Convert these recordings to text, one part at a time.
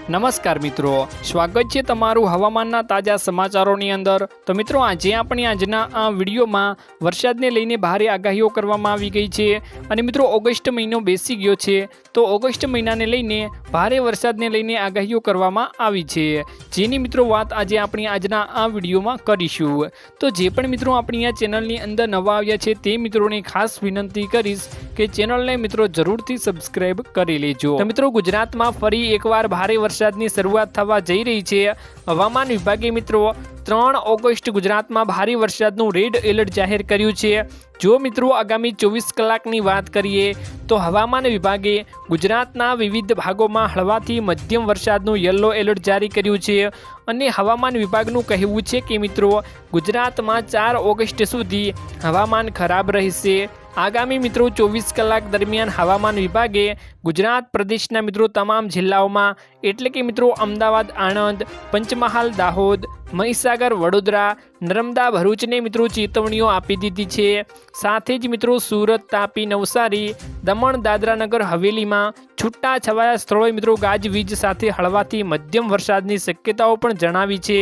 નમસ્કાર મિત્રો, સ્વાગત છે તમારું હવામાનના તાજા સમાચારોની અંદર। તો મિત્રો, આજે આપણે આજના આ વિડીયોમાં વરસાદને લઈને ભારે આગાહીઓ કરવામાં આવી ગઈ છે અને મિત્રો ઓગસ્ટ મહિનો બેસી ગયો છે, તો ઓગસ્ટ મહિનાને લઈને ભારે વરસાદને લઈને આગાહીઓ કરવામાં આવી છે, જેની મિત્રો વાત આજે આપણે આજના આ વિડીયોમાં કરીશું। તો જે પણ મિત્રો આપણી આ ચેનલની અંદર નવા આવ્યા છે તે મિત્રોને ખાસ વિનંતી કરીશ કે ચેનલને મિત્રો જરૂરથી સબસ્ક્રાઇબ કરી લેજો। તો મિત્રો, ગુજરાતમાં ફરી એકવાર ભારે વરસાદની શરૂઆત થવા જઈ રહી છે। હવામાન વિભાગે મિત્રો 3 ઓગસ્ટ ગુજરાતમાં ભારે વરસાદનું રેડ એલર્ટ જાહેર કર્યું છે। જો મિત્રો આગામી 24 કલાકની વાત કરીએ તો હવામાન વિભાગે ગુજરાતના વિવિધ ભાગોમાં હળવાથી મધ્યમ વરસાદનું યલો એલર્ટ જારી કર્યું છે અને હવામાન વિભાગનું કહેવું છે કે મિત્રો ગુજરાતમાં 4 ઓગસ્ટ સુધી હવામાન ખરાબ રહેશે। આગામી મિત્રો 24 કલાક દરમિયાન હવામાન વિભાગે ગુજરાત પ્રદેશના મિત્રો તમામ જિલ્લાઓમાં એટલે કે મિત્રો અમદાવાદ, આણંદ, પંચમહાલ, દાહોદ, મહીસાગર, વડોદરા, નર્મદા, ભરૂચને મિત્રો ચેતવણીઓ આપી દીધી છે। સાથે જ મિત્રો સુરત, તાપી, નવસારી, દમણ, દાદરા નગર હવેલીમાં છૂટા છવાયા સ્થળોએ મિત્રો ગાજવીજ સાથે હળવાથી મધ્યમ વરસાદની શક્યતાઓ પણ જણાવી છે।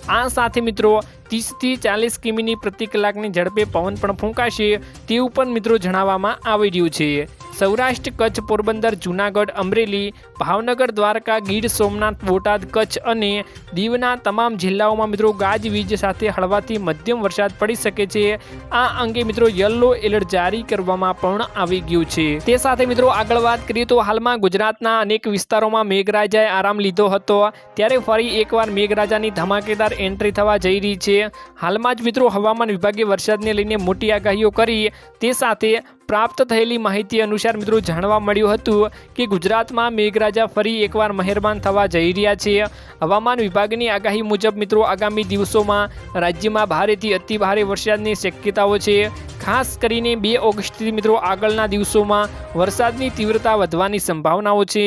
આ સાથે મિત્રો 30 થી 40 કિમી પ્રતિ કલાકની ઝડપે પવન પણ ફૂંકાશે તેવું પણ મિત્રો જણાવવામાં આવી રહ્યું છે। સૌરાષ્ટ્ર, કચ્છ, પોરબંદર, જૂનાગઢ, અમરેલી, ભાવનગર, દ્વારકા, ગીર સોમનાથ, બોટાદ, કચ્છ અને દીવના તમામ જિલ્લાઓમાં મિત્રો ગાજવીજ સાથે હળવાથી મધ્યમ વરસાદ પડી શકે છે। આ અંગે મિત્રો યલો એલર્ટ જારી કરવામાં પણ આવી ગયું છે। તે સાથે મિત્રો આગળ વાત કરીએ તો હાલમાં ગુજરાતના અનેક વિસ્તારોમાં મેઘરાજાએ આરામ લીધો હતો, ત્યારે ફરી એકવાર મેઘરાજાની ધમાકેદાર એન્ટ્રી થવા જઈ રહી છે। હાલમાં જ મિત્રો હવામાન વિભાગે વરસાદને લઈને મોટી આગાહીઓ કરી। તે સાથે પ્રાપ્ત થયેલી માહિતી અનુસાર મિત્રો જાણવા મળ્યું હતું કે ગુજરાતમાં મેઘરાજા ફરી એકવાર મહેરબાન થવા જઈ રહ્યા છે। હવામાન વિભાગની આગાહી મુજબ મિત્રો આગામી દિવસોમાં રાજ્યમાં ભારેથી અતિ ભારે વરસાદની શક્યતાઓ છે। ખાસ કરીને 2 ઓગસ્ટથી મિત્રો આગળના દિવસોમાં વરસાદની તીવ્રતા વધવાની સંભાવનાઓ છે।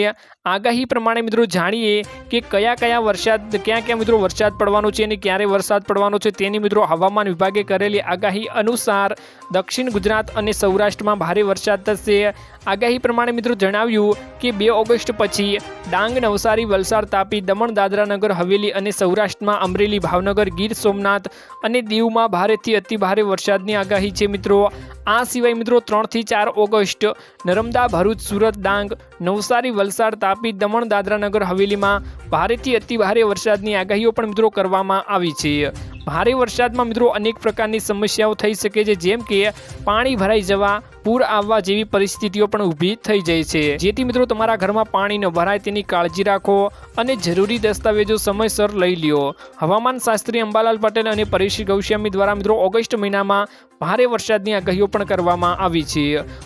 આગાહી પ્રમાણે મિત્રો જાણીએ કે ક્યાં મિત્રો વરસાદ પડવાનો છે અને ક્યારે વરસાદ પડવાનો છે તેની મિત્રો હવામાન વિભાગે કરેલી આગાહી અનુસાર દક્ષિણ ગુજરાત અને સૌરાષ્ટ્રમાં ભારે વરસાદ થશે। આગાહી પ્રમાણે મિત્રો જણાવ્યું કે 2 ઓગસ્ટ પછી ડાંગ, નવસારી, વલસાડ, તાપી, દમણ, દાદરા નગર હવેલી અને સૌરાષ્ટ્રમાં અમરેલી, ભાવનગર, ગીર સોમનાથ અને દીવમાં ભારેથી અતિ ભારે વરસાદની આગાહી છે મિત્રો। આ સિવાય મિત્રો 3 થી 4 ઓગસ્ટ નર્મદા, ભરૂચ, સુરત, ડાંગ, નવસારી, વલસાડ, તાપી, દમણ, દાદરા નગર હવેલીમાં ભારેથી અતિ ભારે વરસાદની આગાહીઓ પણ મિત્રો કરવામાં આવી છે। ભારે વરસાદમાં મિત્રો અનેક પ્રકારની સમસ્યાઓ થઈ શકે છે, જેમ કે પાણી ભરાઈ જવા, પૂર આવવા જેવી પરિસ્થિતિઓ પણ ઊભી થઈ જાય છે। જેથી મિત્રો તમારા ઘરમાં પાણી ન ભરાય તેની કાળજી રાખો અને જરૂરી દસ્તાવેજો સમયસર લઈ લ્યો। હવામાન શાસ્ત્રી અંબાલાલ પટેલ અને પરેશ ગૌસ્વામી દ્વારા મિત્રો ઓગસ્ટ મહિનામાં ભારે વરસાદની આગાહીઓ પણ કરવામાં આવી છે।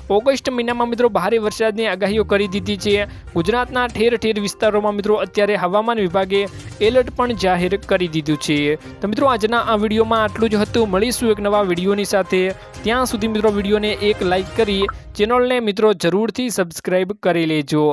ઓગસ્ટ મહિનામાં મિત્રો ભારે વરસાદની આગાહીઓ કરી દીધી છે। ગુજરાતના ઠેર ઠેર વિસ્તારોમાં મિત્રો અત્યારે હવામાન વિભાગે એલર્ટ પણ જાહેર કરી દીધું છે। તો મિત્રો આજના આ વિડીયોમાં આટલું જ હતું। મળીશું એક નવા વિડીયોની સાથે, ત્યાં સુધી મિત્રો વિડીયોને એક લાઈક કરી ચેનલને મિત્રો જરૂરથી સબસ્ક્રાઇબ કરી લેજો।